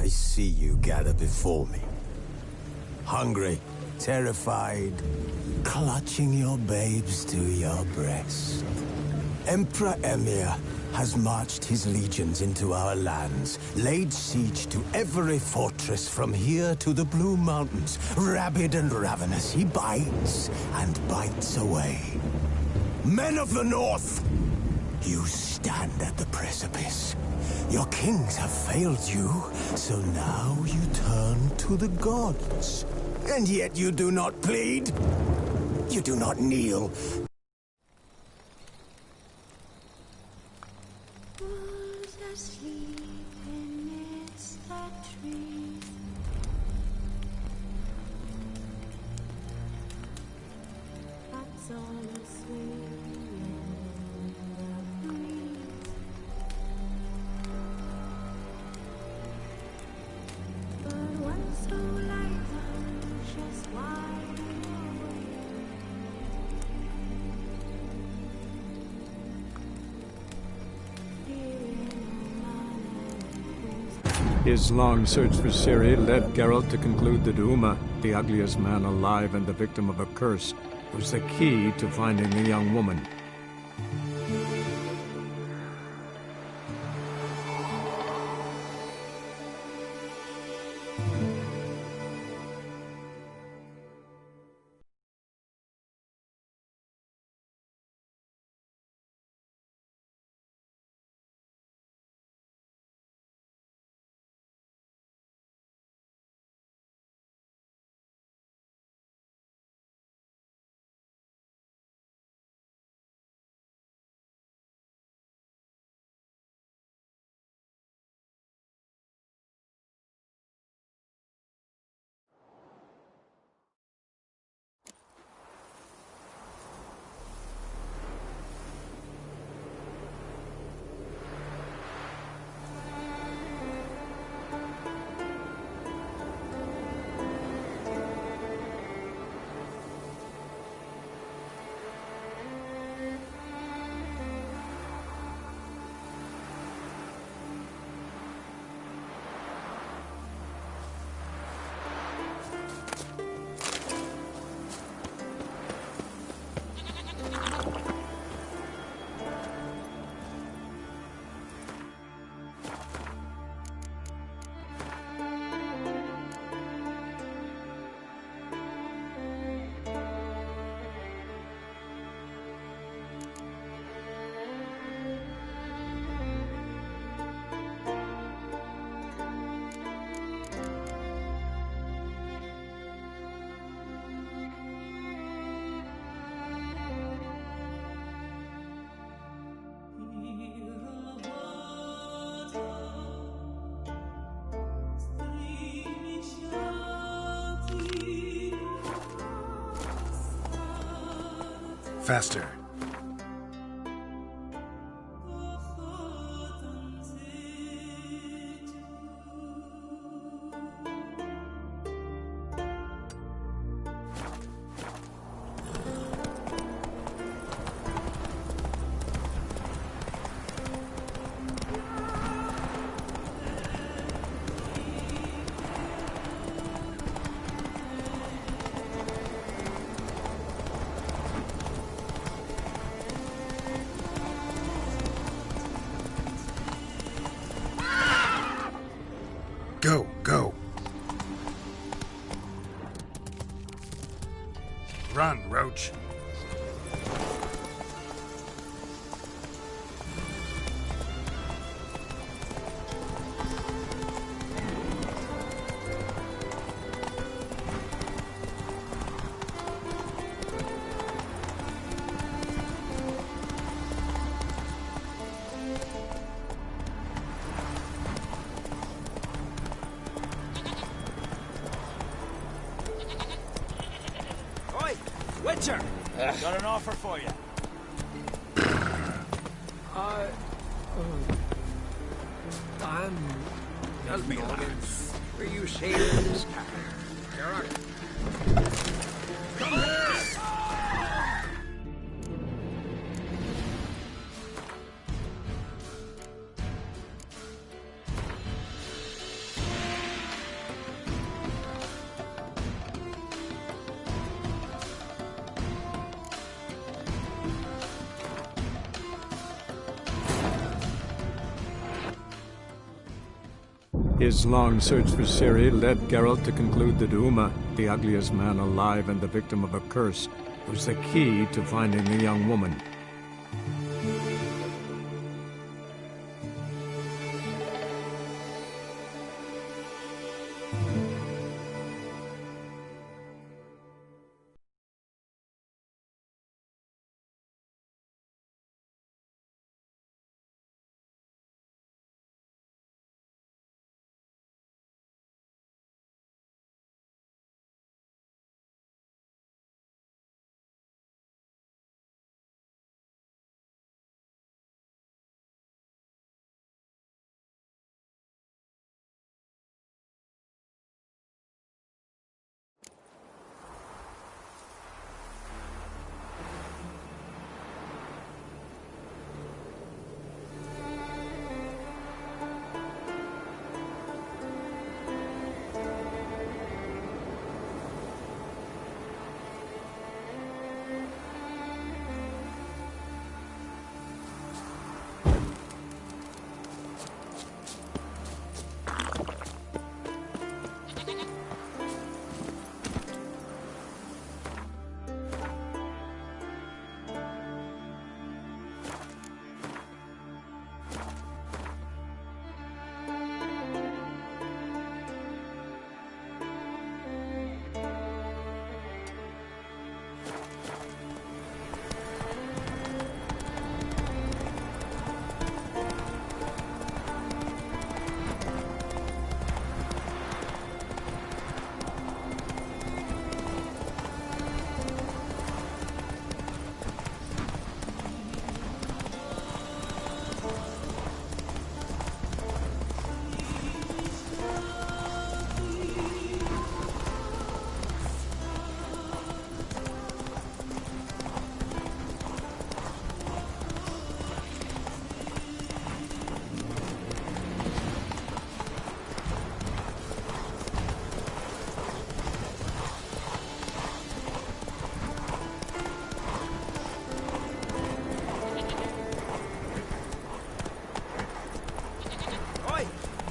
I see you gather before me. Hungry, terrified, clutching your babes to your breast. Emperor Emir has marched his legions into our lands, laid siege to every fortress from here to the Blue Mountains. Rabid and ravenous, he bites and bites away. Men of the North, you stand at the precipice. Your kings have failed you, so now you turn to the gods. And yet you do not plead. You do not kneel. Who's asleep amidst the trees? That's all asleep in the breeze. But one so light just wide awake. His long search for Ciri led Geralt to conclude that Uma, the ugliest man alive and the victim of a curse, was the key to finding the young woman. Faster. Go, go. Run, Roach. Witcher! Got an offer for you. I'm... Tell me, where you sailing this time? Come here! His long search for Ciri led Geralt to conclude that Uma, the ugliest man alive and the victim of a curse, was the key to finding the young woman.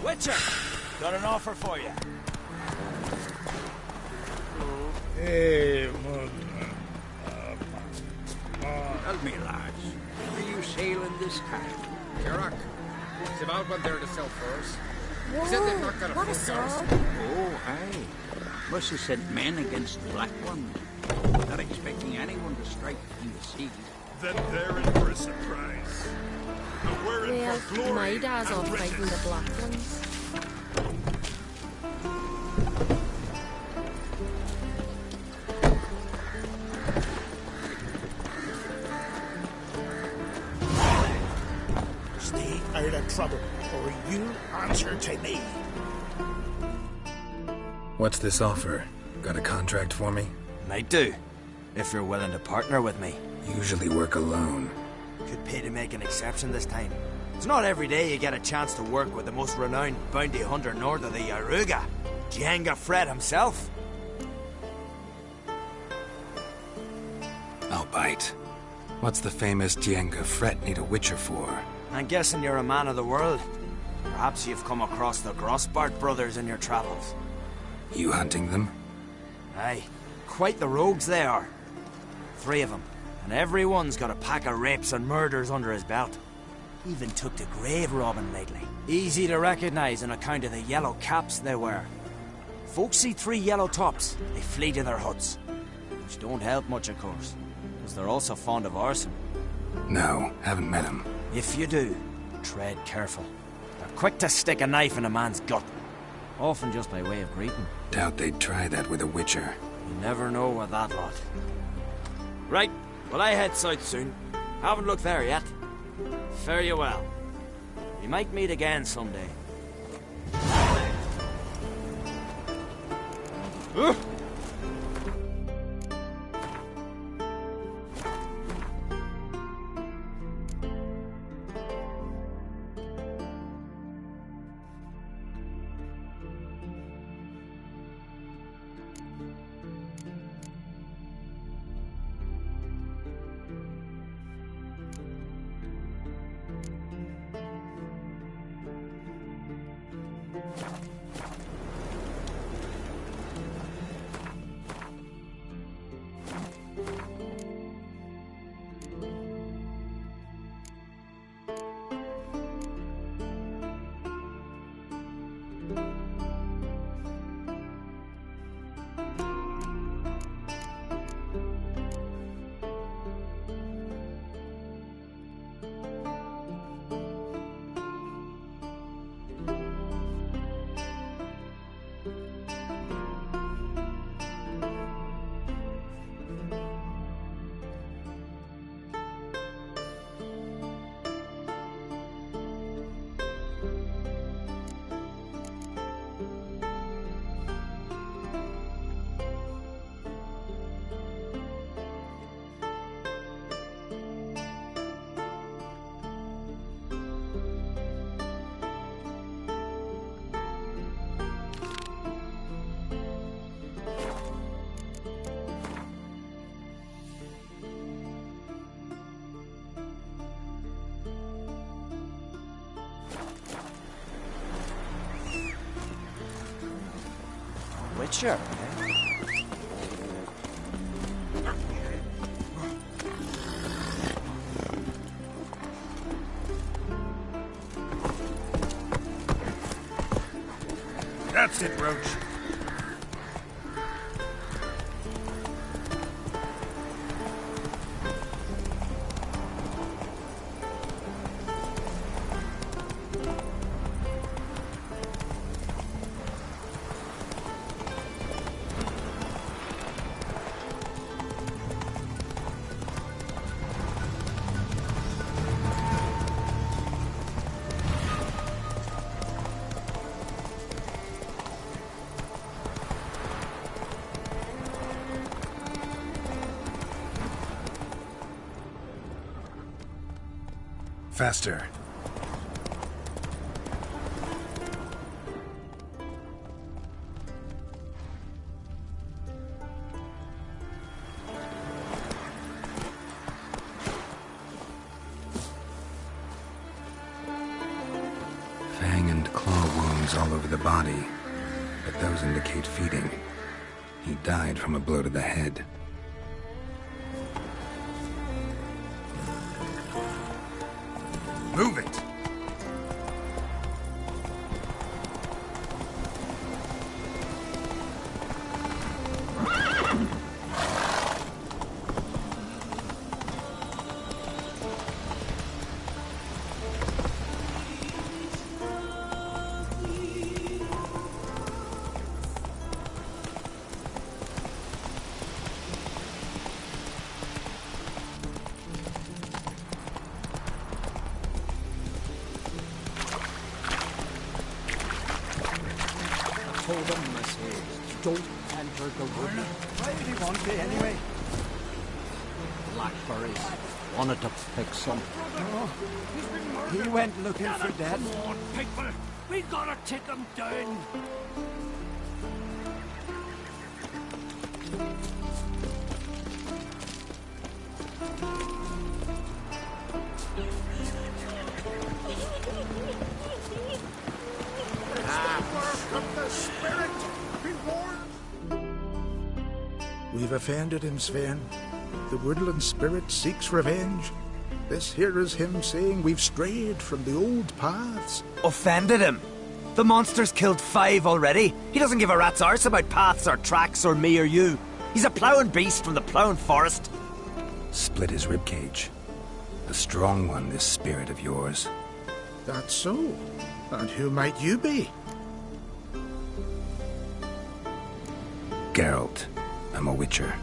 Witcher! Got an offer for you. Hey, mother. Tell me, lads, are you sailing this time? Kerak, it's about what they're to sell first. He said they've not got a What a full garrison. sword! Oh, aye. Must have sent men against the Black Ones. Not expecting anyone to strike from the sea. Then they're in for a surprise. And we're in Well, for glory my dad's and off fighting riches. the black ones. Stay out of trouble, or you answer to me. What's this offer? Got a contract for me? Might do, if you're willing to partner with me. Usually work alone. Could pay to make an exception this time. It's not every day you get a chance to work with the most renowned bounty hunter north of the Yaruga, Django Fred himself. I'll bite. What's the famous Django Fred need a witcher for? I'm guessing you're a man of the world. Perhaps you've come across the Grossbart brothers in your travels. You hunting them? Aye, quite the rogues they are. 3 of them, and every one's got a pack of rapes and murders under his belt. Even took to grave robbing lately. Easy to recognize on account of the yellow caps they wear. Folks see 3 yellow tops, they flee to their huts. Which don't help much, of course, because they're also fond of arson. No, haven't met him. If you do, tread careful. They're quick to stick a knife in a man's gut. Often just by way of greeting. Doubt they'd try that with a witcher. You never know with that lot. Right, well I head south soon. Haven't looked there yet. Fare you well. We might meet again someday. Witcher, eh? That's it, Roach. Faster. Fang and claw wounds all over the body, but those indicate feeding. He died from a blow to the head. Move it! Told them, I say, don't enter the wood. Why did he want me anyway? Blackberries. Wanted to pick some. Oh, he went looking for dead. Come on, people! We gotta take them down! We've offended him, Sven. The woodland spirit seeks revenge. This here is him saying we've strayed from the old paths. Offended him? The monster's killed 5 already. He doesn't give a rat's arse about paths or tracks or me or you. He's a ploughing beast from the ploughing forest. Split his ribcage. The strong one, this spirit of yours. That's so. And who might you be? Geralt. I'm a witcher.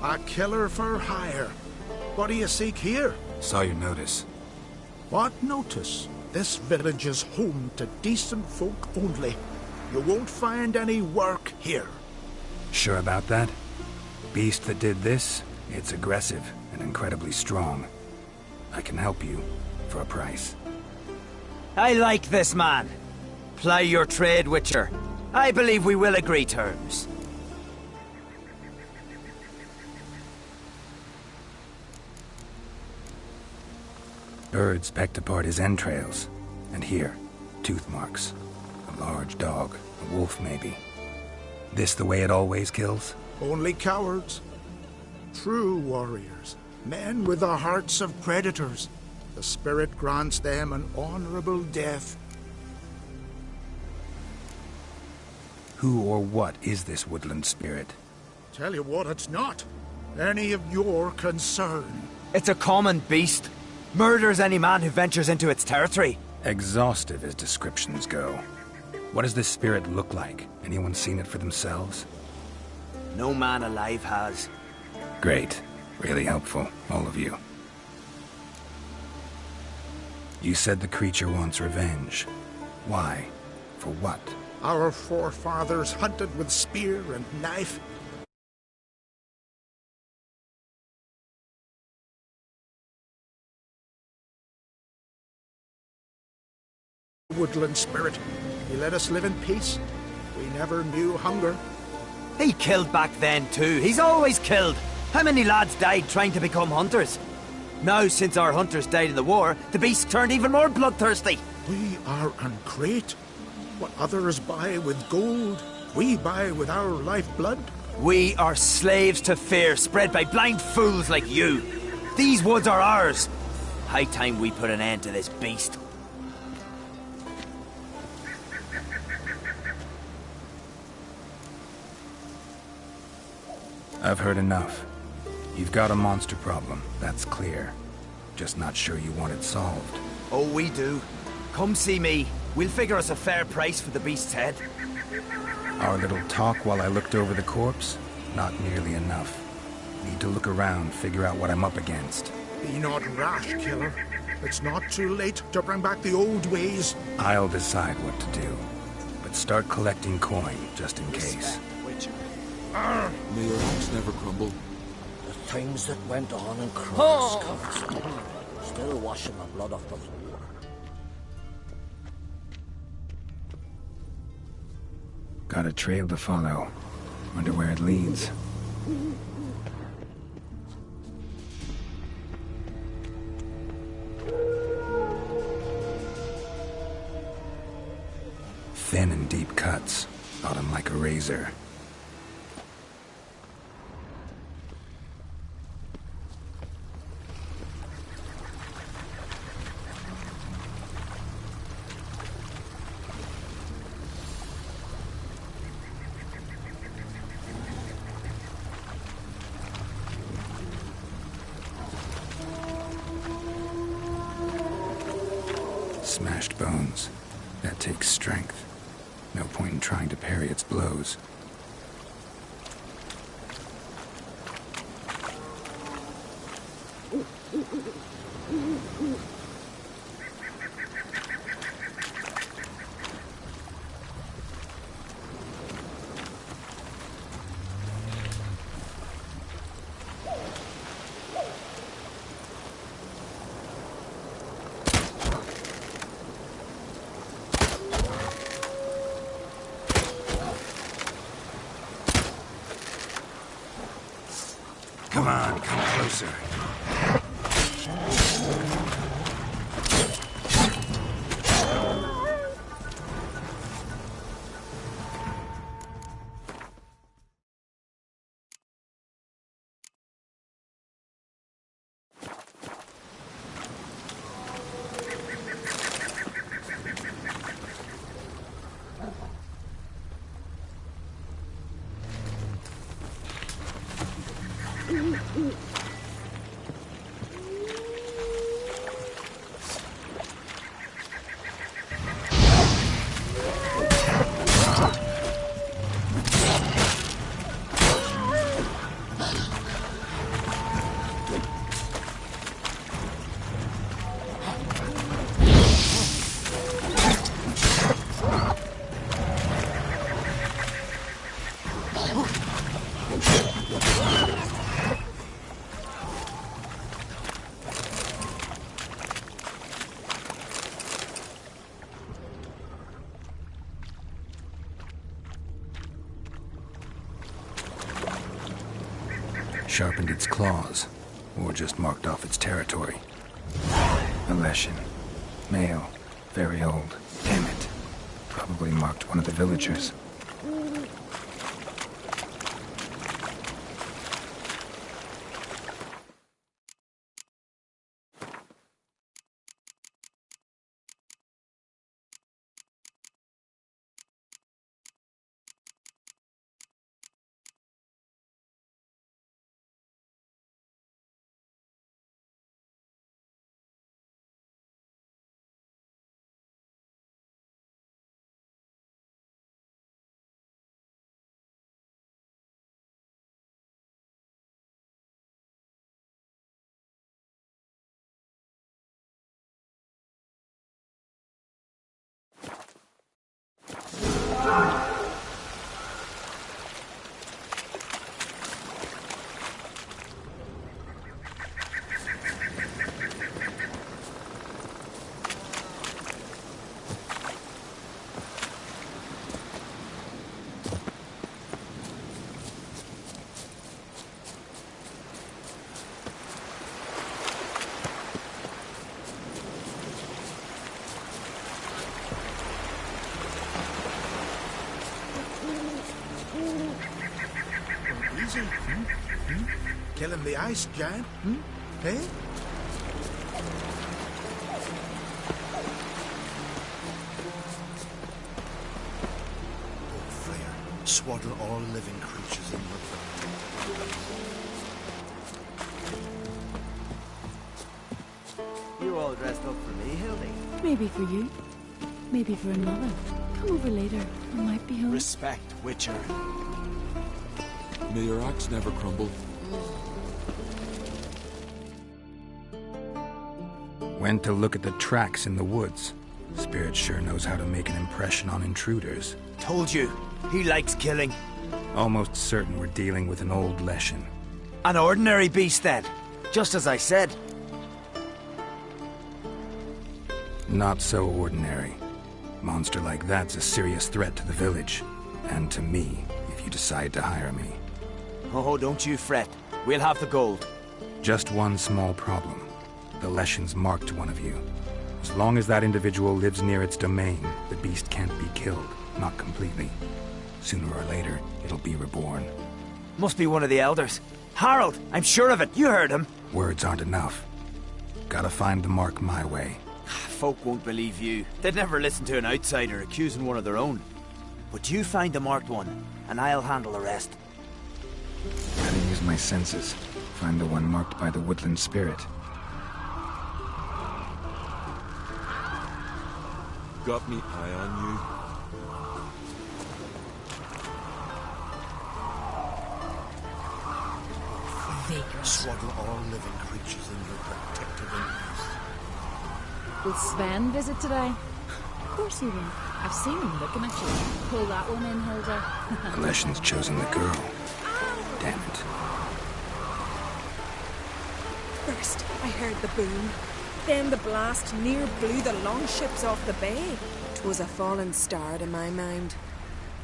A killer for hire. What do you seek here? Saw your notice. What notice? This village is home to decent folk only. You won't find any work here. Sure about that? Beast that did this, it's aggressive and incredibly strong. I can help you for a price. I like this man. Ply your trade, Witcher. I believe we will agree terms. Birds pecked apart his entrails, and here, tooth marks of A large dog. A wolf, maybe. This the way it always kills? Only cowards. True warriors. Men with the hearts of predators. The spirit grants them an honorable death. Who or what is this woodland spirit? Tell you what, it's not any of your concern. It's a common beast. Murders any man who ventures into its territory. Exhaustive as descriptions go. What does this spirit look like? Anyone seen it for themselves? No man alive has. Great. Really helpful, all of you. You said the creature wants revenge. Why? For what? Our forefathers hunted with spear and knife. Woodland spirit. He let us live in peace. We never knew hunger. He killed back then too. He's always killed. How many lads died trying to become hunters? Now, since our hunters died in the war, the beast turned even more bloodthirsty. We are ungreat. What others buy with gold, we buy with our lifeblood. We are slaves to fear, spread by blind fools like you. These woods are ours. High time we put an end to this beast. I've heard enough. You've got a monster problem, that's clear. Just not sure you want it solved. Oh, we do. Come see me. We'll figure us a fair price for the beast's head. Our little talk while I looked over the corpse? Not nearly enough. Need to look around, figure out what I'm up against. Be not rash, killer. It's not too late to bring back the old ways. I'll decide what to do. But start collecting coin, just in case. May your house never crumble. The things that went on in Cross Castle, still washing the blood off the floor. Got a trail to follow. Wonder where it leads. Thin and deep cuts. Got him like a razor. Smashed bones. That takes strength. No point in trying to parry its blows. Come on, come closer. Sharpened its claws, or just marked off its territory. A Leshen. Male. Very old. Damn it. Probably marked one of the villagers. Easy. Killing the ice giant, Hey? Oh, Freya, swaddle all living creatures in your blood. You all dressed up for me, Hildy? Maybe for you. Maybe for another. Come over later. I might be home. Respect, Witcher. May your axe never crumble. Went to look at the tracks in the woods. Spirit sure knows how to make an impression on intruders. Told you, he likes killing. Almost certain we're dealing with an old Leshen. An ordinary beast, then. Just as I said. Not so ordinary. Monster like that's a serious threat to the village. And to me, if you decide to hire me. Oh, don't you fret. We'll have the gold. Just one small problem. The Leshen's marked one of you. As long as that individual lives near its domain, the beast can't be killed. Not completely. Sooner or later, it'll be reborn. Must be one of the elders. Harold, I'm sure of it. You heard him. Words aren't enough. Gotta find the mark my way. Folk won't believe you. They'd never listen to an outsider accusing one of their own. But you find the marked one, and I'll handle the rest. Gotta use my senses. Find the one marked by the woodland spirit. Got me eye on you. Swaddle all living creatures in your protective embrace. Will Sven visit today? Of course he will. I've seen him looking at you. Pull that one in, Hilda. The Leshen's chosen the girl. Damn it. First, I heard the boom. Then the blast near blew the longships off the bay. 'Twas a fallen star to my mind.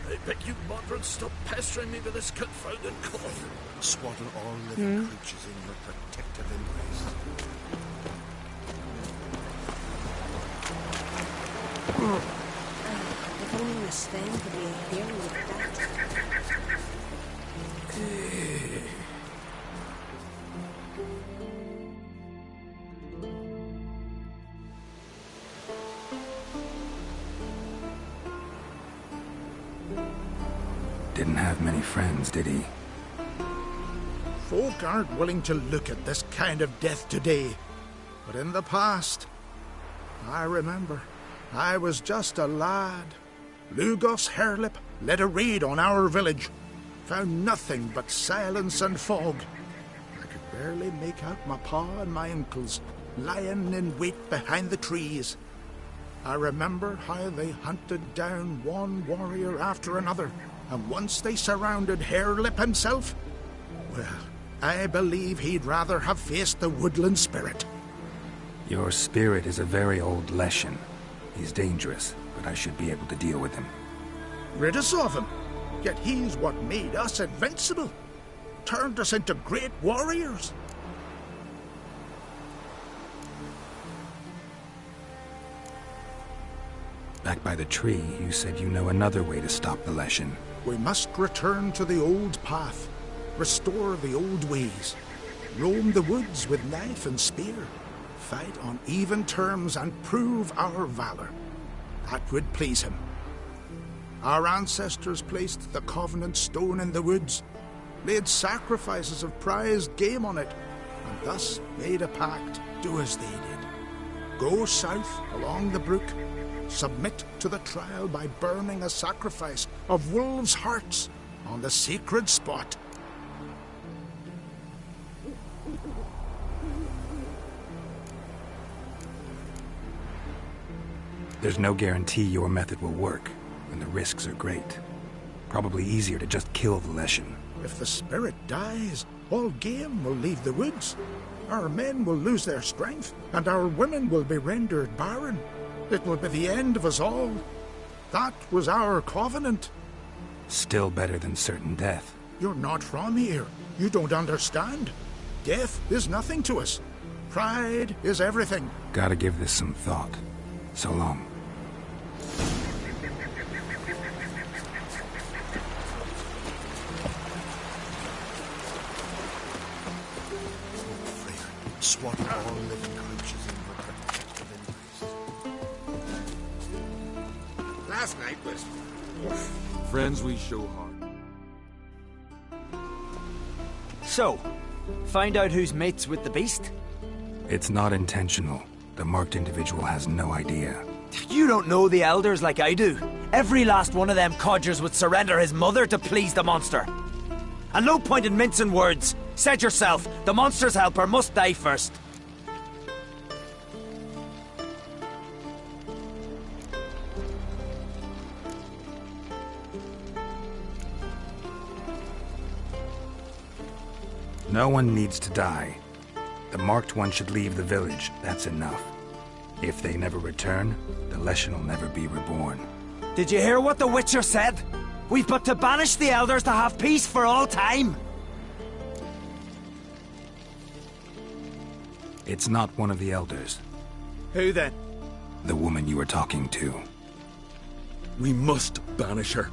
I beg you, Modred, stop pestering me with this confounded cough. Swaddle all living creatures in your protective embrace. If only Miss Sven could be here with that. Didn't have many friends, did he? Folk aren't willing to look at this kind of death today. But in the past, I remember, I was just a lad. Lugos Hairlip led a raid on our village. Found nothing but silence and fog. I could barely make out my pa and my uncles lying in wait behind the trees. I remember how they hunted down one warrior after another, and once they surrounded Hairlip himself, well, I believe he'd rather have faced the woodland spirit. Your spirit is a very old Leshen. He's dangerous, but I should be able to deal with him. Rid us of him, yet he's what made us invincible. Turned us into great warriors. Back by the tree, you said you know another way to stop the Leshen. We must return to the old path, restore the old ways, roam the woods with knife and spear, fight on even terms and prove our valor. That would please him. Our ancestors placed the Covenant Stone in the woods, laid sacrifices of prized game on it, and thus made a pact. Do as they did. Go south along the brook, submit to the trial by burning a sacrifice of wolves' hearts on the sacred spot. There's no guarantee your method will work, and the risks are great. Probably easier to just kill the Leshen. If the spirit dies, all game will leave the woods. Our men will lose their strength, and our women will be rendered barren. It will be the end of us all. That was our covenant. Still better than certain death. You're not from here. You don't understand. Death is nothing to us. Pride is everything. Gotta give this some thought. So long. Swat all living creatures in the protective embrace. Last night was... Friends we show heart. So, find out who's mates with the beast? It's not intentional. The marked individual has no idea. You don't know the elders like I do. Every last one of them codgers would surrender his mother to please the monster. And no point in mincing words. Said yourself, the monster's helper must die first. No one needs to die. The marked one should leave the village, that's enough. If they never return, the Leshen will never be reborn. Did you hear what the Witcher said? We've but to banish the elders to have peace for all time. It's not one of the elders. Who then? The woman you were talking to. We must banish her.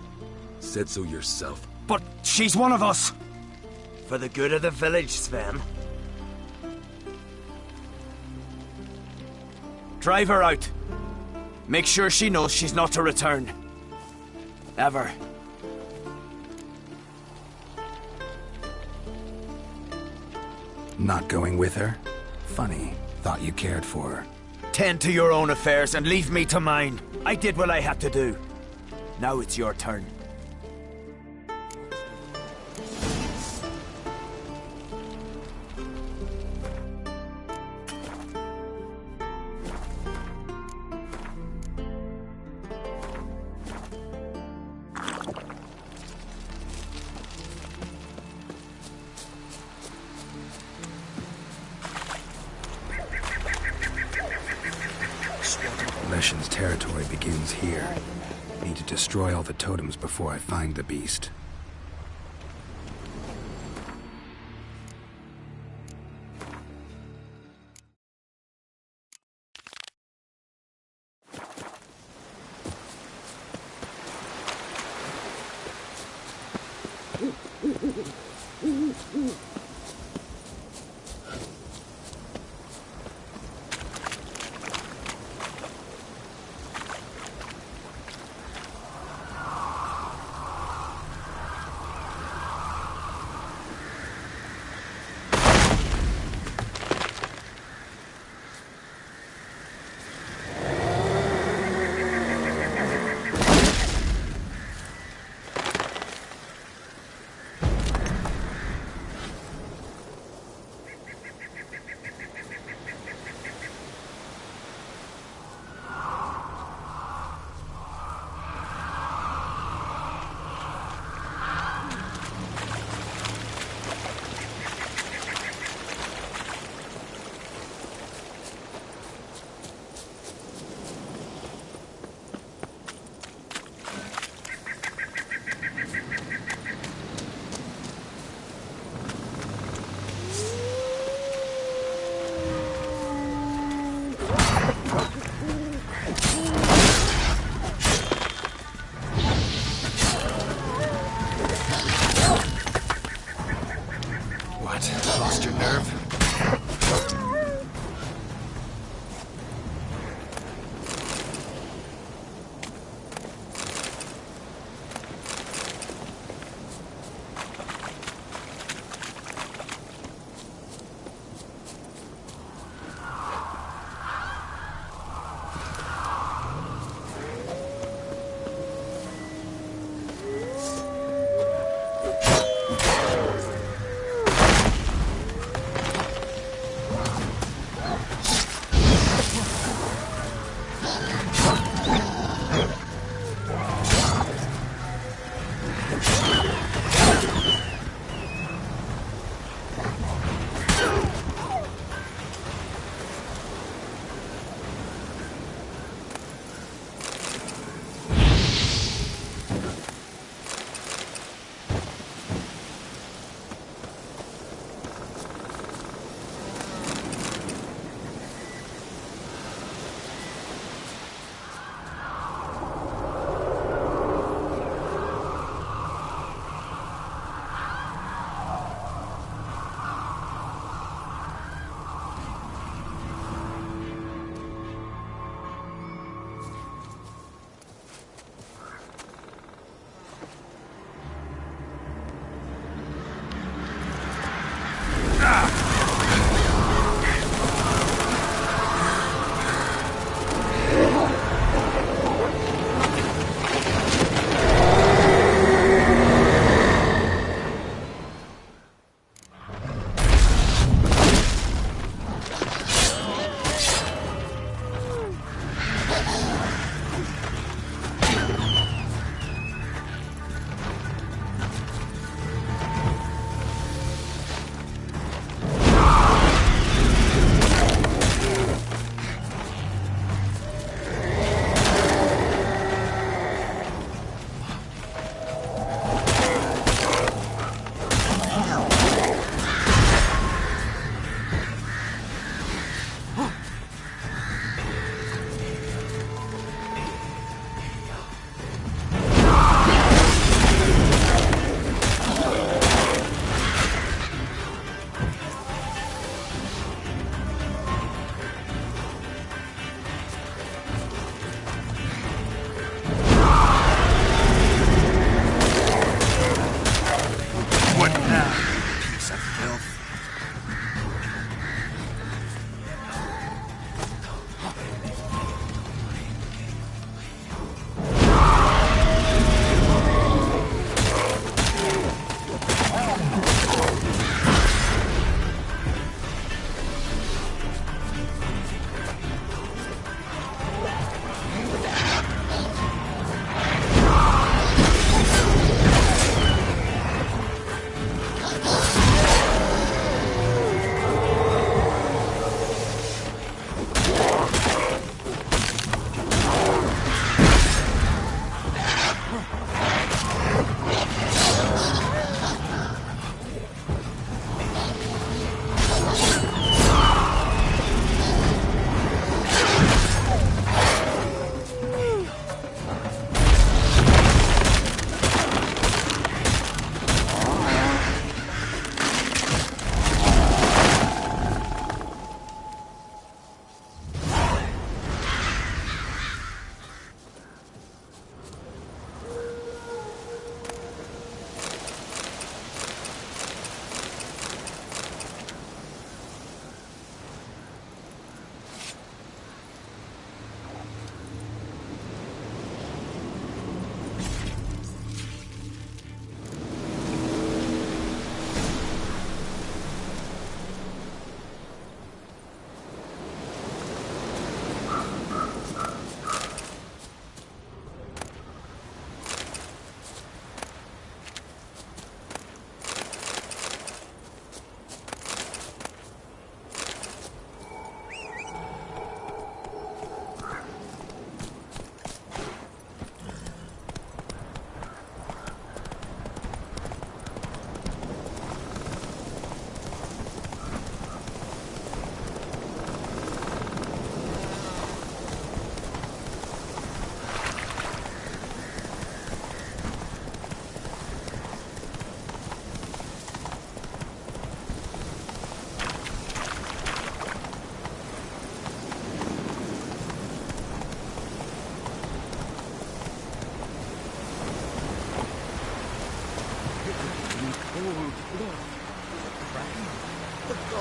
Said so yourself. But she's one of us. For the good of the village, Sven. Drive her out. Make sure she knows she's not to return. Ever. Not going with her? Funny. Thought you cared for her. Tend to your own affairs and leave me to mine. I did what I had to do. Now it's your turn. Leshen's territory begins here. Need to destroy all the totems before I find the beast.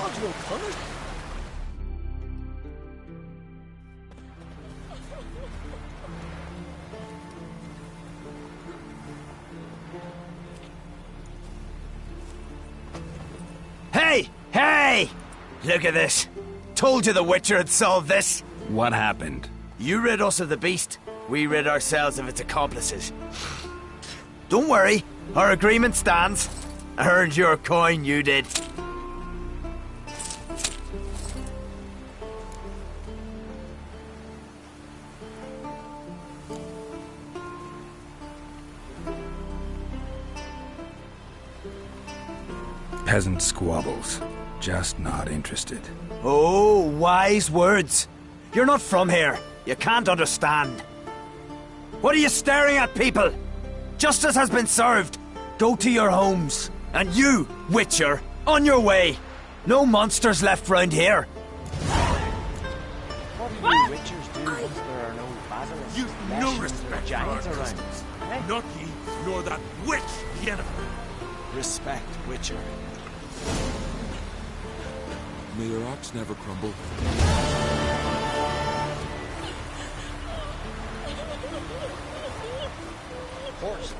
God, you're coming. Hey! Hey! Look at this. Told you the Witcher had solved this. What happened? You rid us of the beast. We rid ourselves of its accomplices. Don't worry. Our agreement stands. I earned your coin, you did. Peasant squabbles. Just not interested. Oh, wise words. You're not from here. You can't understand. What are you staring at, people? Justice has been served. Go to your homes. And you, Witcher, on your way. No monsters left round here. What do you Witchers do once there are no basilisks? You've no respect for giants our around. customs. Not ye, nor that witch, Yennefer. Respect, Witcher. May your ox never crumble. Horse.